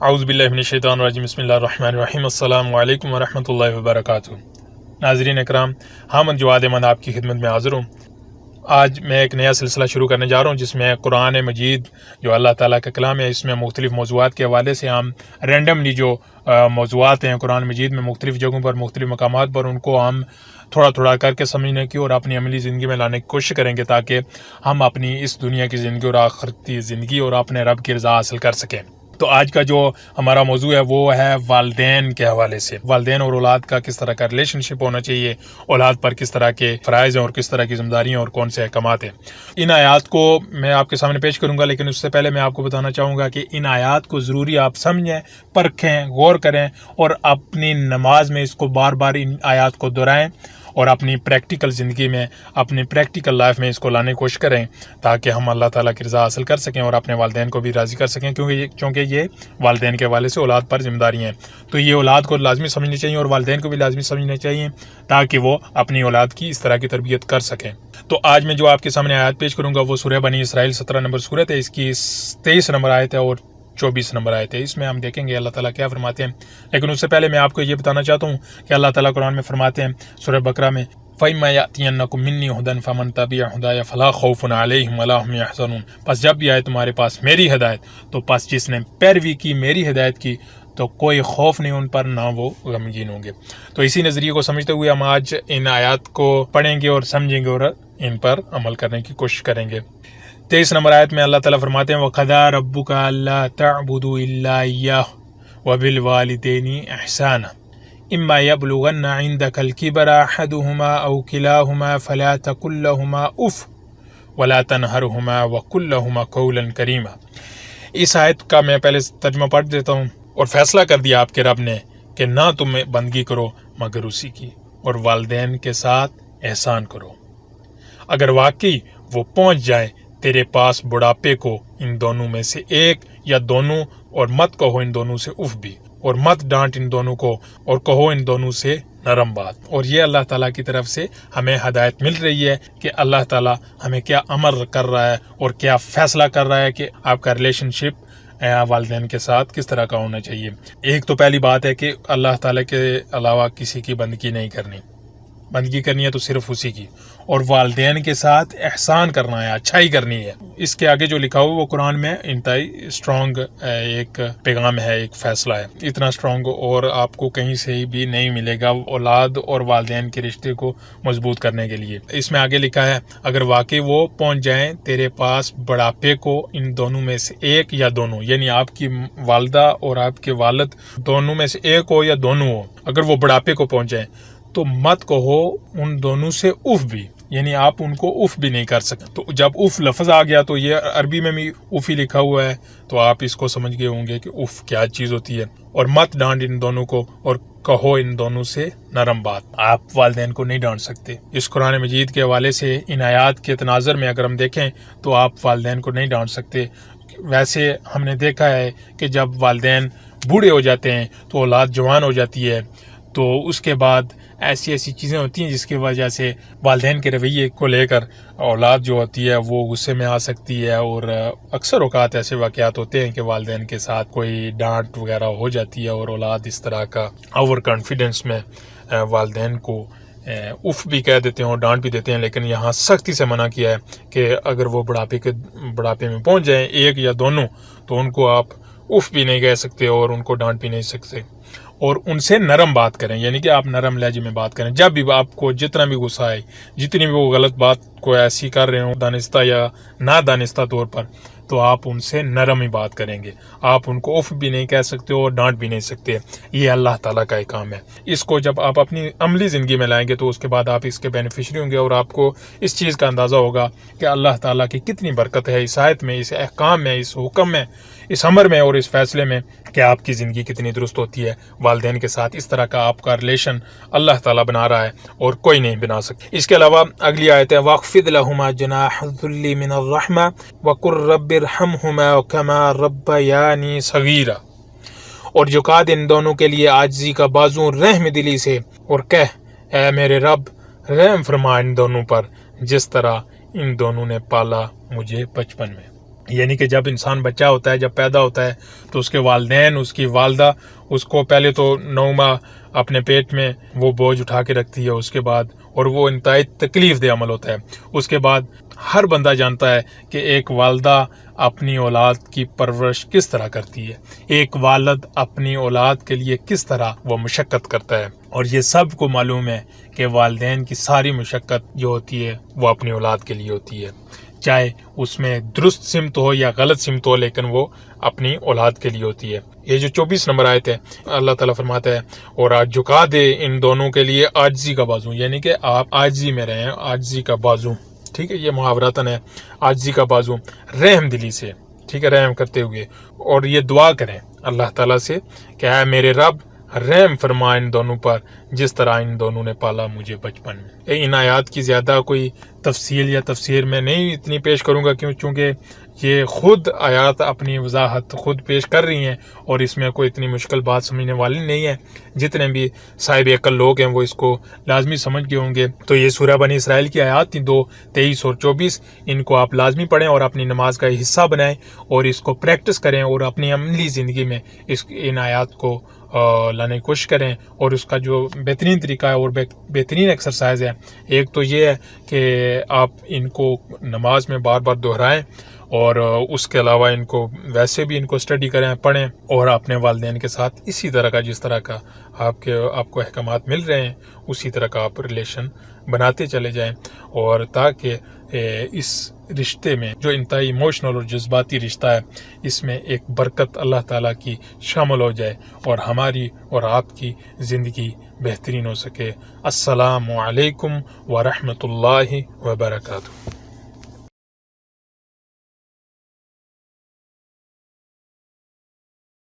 اعوذ باللہ من الشیطان الرجیم بسم اللہ الرحمن الرحیم السلام علیکم ورحمۃ اللہ وبرکاتہ۔ ناظرین اکرام، حامد جواد احمد آپ کی خدمت میں حاضر ہوں۔ آج میں ایک نیا سلسلہ شروع کرنے جا رہا ہوں جس میں قرآن مجید جو اللہ تعالیٰ کا کلام ہے، اس میں مختلف موضوعات کے حوالے سے ہم رینڈملی جو موضوعات ہیں قرآن مجید میں مختلف جگہوں پر مختلف مقامات پر، ان کو ہم تھوڑا تھوڑا کر کے سمجھنے کی اور اپنی عملی زندگی میں لانے کی کوشش کریں گے، تاکہ ہم اپنی اس دنیا کی زندگی اور آخرتی زندگی اور اپنے رب کی رضا حاصل کر سکیں۔ تو آج کا جو ہمارا موضوع ہے وہ ہے والدین کے حوالے سے، والدین اور اولاد کا کس طرح کا ریلیشن شپ ہونا چاہیے، اولاد پر کس طرح کے فرائض ہیں اور کس طرح کی ذمہ داریاں اور کون سے احکامات ہیں۔ ان آیات کو میں آپ کے سامنے پیش کروں گا، لیکن اس سے پہلے میں آپ کو بتانا چاہوں گا کہ ان آیات کو ضروری آپ سمجھیں، پرکھیں، غور کریں اور اپنی نماز میں اس کو بار بار ان آیات کو دہرائیں اور اپنی پریکٹیکل زندگی میں، اپنی پریکٹیکل لائف میں اس کو لانے کی کوشش کریں، تاکہ ہم اللہ تعالیٰ کی رضا حاصل کر سکیں اور اپنے والدین کو بھی راضی کر سکیں، کیونکہ یہ والدین کے حوالے سے اولاد پر ذمہ داریاں ہیں۔ تو یہ اولاد کو لازمی سمجھنی چاہیے اور والدین کو بھی لازمی سمجھنا چاہیے، تاکہ وہ اپنی اولاد کی اس طرح کی تربیت کر سکیں۔ تو آج میں جو آپ کے سامنے آیات پیش کروں گا وہ سورہ بنی اسرائیل 17 نمبر سورت ہے، اس کی 23 نمبر آیت ہے اور 24 نمبر آیت ہے۔ اس میں ہم دیکھیں گے اللہ تعالیٰ کیا فرماتے ہیں، لیکن اس سے پہلے میں آپ کو یہ بتانا چاہتا ہوں کہ اللہ تعالیٰ قرآن میں فرماتے ہیں سورہ بقرہ میں، فَإِمَّا يَأْتِيَنَّكُم مِّنِّي هُدًى فَمَن تَبِعَ هُدَايَ فَلَا خَوْفٌ عَلَيْهِمْ وَلَا هُمْ يَحْزَنُونَ۔ پس جب بھی آئے تمہارے پاس میری ہدایت، تو پس جس نے پیروی کی میری ہدایت کی تو کوئی خوف نہیں ان پر، نہ وہ غمگین ہوں گے۔ تو اسی نظریے کو سمجھتے ہوئے ہم آج ان آیات کو پڑھیں گے اور سمجھیں گے اور ان پر عمل کرنے کی کوشش کریں گے۔ 23 نمبر آیت میں اللہ تعالیٰ فرماتے ہیں، وَقَضَىٰ رَبُّكَ أَلَّا تَعْبُدُوا إِلَّا إِيَّاهُ وَبِالْوَالِدَيْنِ إِحْسَانًا إِمَّا يَبْلُغَنَّ عِندَكَ الْكِبَرَ أَحَدُهُمَا أَوْ كِلَاهُمَا فَلَا تَقُل لَّهُمَا أُفٍّ وَلَا تَنْهَرْهُمَا وَقُل لَّهُمَا قَوْلًا كَرِيمًا۔ اس آیت کا میں پہلے ترجمہ پڑھ دیتا ہوں۔ اور فیصلہ کر دیا آپ کے رب نے کہ نہ تم بندگی کرو مگر اسی کی، اور والدین کے ساتھ احسان کرو، اگر واقعی وہ پہنچ جائے تیرے پاس بڑھاپے کو ان دونوں میں سے ایک یا دونوں، اور مت کہو ان دونوں سے اف بھی، اور مت ڈانٹ ان دونوں کو، اور کہو ان دونوں سے نرم بات۔ اور یہ اللہ تعالیٰ کی طرف سے ہمیں ہدایت مل رہی ہے کہ اللہ تعالیٰ ہمیں کیا امر کر رہا ہے اور کیا فیصلہ کر رہا ہے کہ آپ کا ریلیشن شپ والدین کے ساتھ کس طرح کا ہونا چاہیے۔ ایک تو پہلی بات ہے کہ اللہ تعالیٰ کے علاوہ کسی کی بندگی نہیں کرنی، بندگی کرنی ہے تو صرف اسی کی، اور والدین کے ساتھ احسان کرنا ہے، اچھائی کرنی ہے۔ اس کے آگے جو لکھا ہوا وہ قرآن میں انتہائی اسٹرانگ ایک پیغام ہے، ایک فیصلہ ہے، اتنا اسٹرانگ اور آپ کو کہیں سے بھی نہیں ملے گا اولاد اور والدین کے رشتے کو مضبوط کرنے کے لیے۔ اس میں آگے لکھا ہے، اگر واقعی وہ پہنچ جائیں تیرے پاس بڑھاپے کو ان دونوں میں سے ایک یا دونوں، یعنی آپ کی والدہ اور آپ کے والد دونوں میں سے ایک ہو یا دونوں ہو، اگر وہ بڑھاپے کو پہنچ جائیں تو مت کہو ان دونوں سے اف بھی، یعنی آپ ان کو اف بھی نہیں کر سکتے۔ تو جب اف لفظ آ گیا تو یہ عربی میں بھی اف ہی لکھا ہوا ہے، تو آپ اس کو سمجھ گئے ہوں گے کہ اف کیا چیز ہوتی ہے۔ اور مت ڈانٹ ان دونوں کو، اور کہو ان دونوں سے نرم بات۔ آپ والدین کو نہیں ڈانٹ سکتے۔ اس قرآن مجید کے حوالے سے ان آیات کے تناظر میں اگر ہم دیکھیں تو آپ والدین کو نہیں ڈانٹ سکتے۔ ویسے ہم نے دیکھا ہے کہ جب والدین بوڑھے ہو جاتے ہیں تو اولاد جوان ہو جاتی ہے، تو اس کے بعد ایسی چیزیں ہوتی ہیں جس کی وجہ سے والدین کے رویے کو لے کر اولاد جو ہوتی ہے وہ غصے میں آ سکتی ہے، اور اکثر اوقات ایسے واقعات ہوتے ہیں کہ والدین کے ساتھ کوئی ڈانٹ وغیرہ ہو جاتی ہے، اور اولاد اس طرح کا اوور کانفیڈنس میں والدین کو اف بھی کہہ دیتے ہیں اور ڈانٹ بھی دیتے ہیں۔ لیکن یہاں سختی سے منع کیا ہے کہ اگر وہ بڑھاپے میں پہنچ جائیں ایک یا دونوں، تو ان کو آپ اف بھی نہیں کہہ سکتے اور ان کو ڈانٹ بھی نہیں سکتے، اور ان سے نرم بات کریں، یعنی کہ آپ نرم لہجے میں بات کریں۔ جب بھی آپ کو جتنا بھی غصہ آئے، جتنی بھی وہ غلط بات کو ایسی کر رہے ہوں دانستہ یا نہ دانستہ طور پر، تو آپ ان سے نرم ہی بات کریں گے۔ آپ ان کو اف بھی نہیں کہہ سکتے اور ڈانٹ بھی نہیں سکتے۔ یہ اللہ تعالیٰ کا ایک کام ہے۔ اس کو جب آپ اپنی عملی زندگی میں لائیں گے تو اس کے بعد آپ اس کے بینیفیشری ہوں گے، اور آپ کو اس چیز کا اندازہ ہوگا کہ اللہ تعالیٰ کی کتنی برکت ہے اس آیت میں، اس احکام میں، اس حکم میں، اس امر میں اور اس فیصلے میں، کہ آپ کی زندگی کتنی درست ہوتی ہے والدین کے ساتھ۔ اس طرح کا آپ کا ریلیشن اللہ تعالیٰ بنا رہا ہے اور کوئی نہیں بنا سکتا۔ اس کے علاوہ اگلی آیت ہے، وَاخْفِضْ لَهُمَا جَنَاحَ الذُّلِّ مِنَ الرَّحْمَةِ وَقُلْ رَبِّ ارْحَمْهُمَا كَمَا رَبَّيَانِي صَغِيرًا۔ اور جھکا دے ان دونوں کے لیے عاجزی کا بازو رحم دلی سے، اور کہہ، اے میرے رب رحم فرما ان دونوں پر جس طرح ان دونوں نے پالا مجھے بچپن میں۔ یعنی کہ جب انسان بچہ ہوتا ہے، جب پیدا ہوتا ہے تو اس کے والدین، اس کی والدہ اس کو پہلے تو 9 ماہ اپنے پیٹ میں وہ بوجھ اٹھا کے رکھتی ہے، اس کے بعد، اور وہ انتہائی تکلیف دہ عمل ہوتا ہے۔ اس کے بعد ہر بندہ جانتا ہے کہ ایک والدہ اپنی اولاد کی پرورش کس طرح کرتی ہے، ایک والد اپنی اولاد کے لیے کس طرح وہ مشقت کرتا ہے، اور یہ سب کو معلوم ہے کہ والدین کی ساری مشقت جو ہوتی ہے وہ اپنی اولاد کے لیے ہوتی ہے، چاہے اس میں درست سمت ہو یا غلط سمت ہو، لیکن وہ اپنی اولاد کے لیے ہوتی ہے۔ یہ جو 24 نمبر آیت ہے، اللہ تعالیٰ فرماتا ہے اور آج جھکا دے ان دونوں کے لیے عاجزی کا بازو، یعنی کہ آپ عاجزی میں رہیں، عاجزی کا بازو، ٹھیک ہے، یہ محاوراتن ہے، عاجزی کا بازو، رحم دلی سے، ٹھیک ہے، رحم کرتے ہوئے، اور یہ دعا کریں اللہ تعالیٰ سے کہ اے میرے رب رحم فرما ان دونوں پر جس طرح ان دونوں نے پالا مجھے بچپن میں۔ ان آیات کی زیادہ کوئی تفصیل یا تفسیر میں نہیں اتنی پیش کروں گا، چونکہ یہ خود آیات اپنی وضاحت خود پیش کر رہی ہیں، اور اس میں کوئی اتنی مشکل بات سمجھنے والی نہیں ہے، جتنے بھی صاحب عقل لوگ ہیں وہ اس کو لازمی سمجھ گئے ہوں گے۔ تو یہ سورہ بنی اسرائیل کی آیات تھیں 2، 23 اور 24، ان کو آپ لازمی پڑھیں اور اپنی نماز کا حصہ بنائیں اور اس کو پریکٹس کریں اور اپنی عملی زندگی میں ان آیات کو لانے کی کوشش کریں، اور اس کا جو بہترین طریقہ ہے اور بہترین ایکسرسائز ہے، ایک تو یہ ہے کہ آپ ان کو نماز میں بار بار دہرائیں، اور اس کے علاوہ ان کو ویسے بھی ان کو اسٹڈی کریں، پڑھیں، اور اپنے والدین کے ساتھ اسی طرح کا جس طرح کا آپ کو احکامات مل رہے ہیں اسی طرح کا آپ ریلیشن بناتے چلے جائیں، اور تاکہ اس رشتے میں جو انتہائی ایموشنل اور جذباتی رشتہ ہے اس میں ایک برکت اللہ تعالیٰ کی شامل ہو جائے اور ہماری اور آپ کی زندگی بہترین ہو سکے۔ السلام علیکم ورحمۃ اللہ وبرکاتہ۔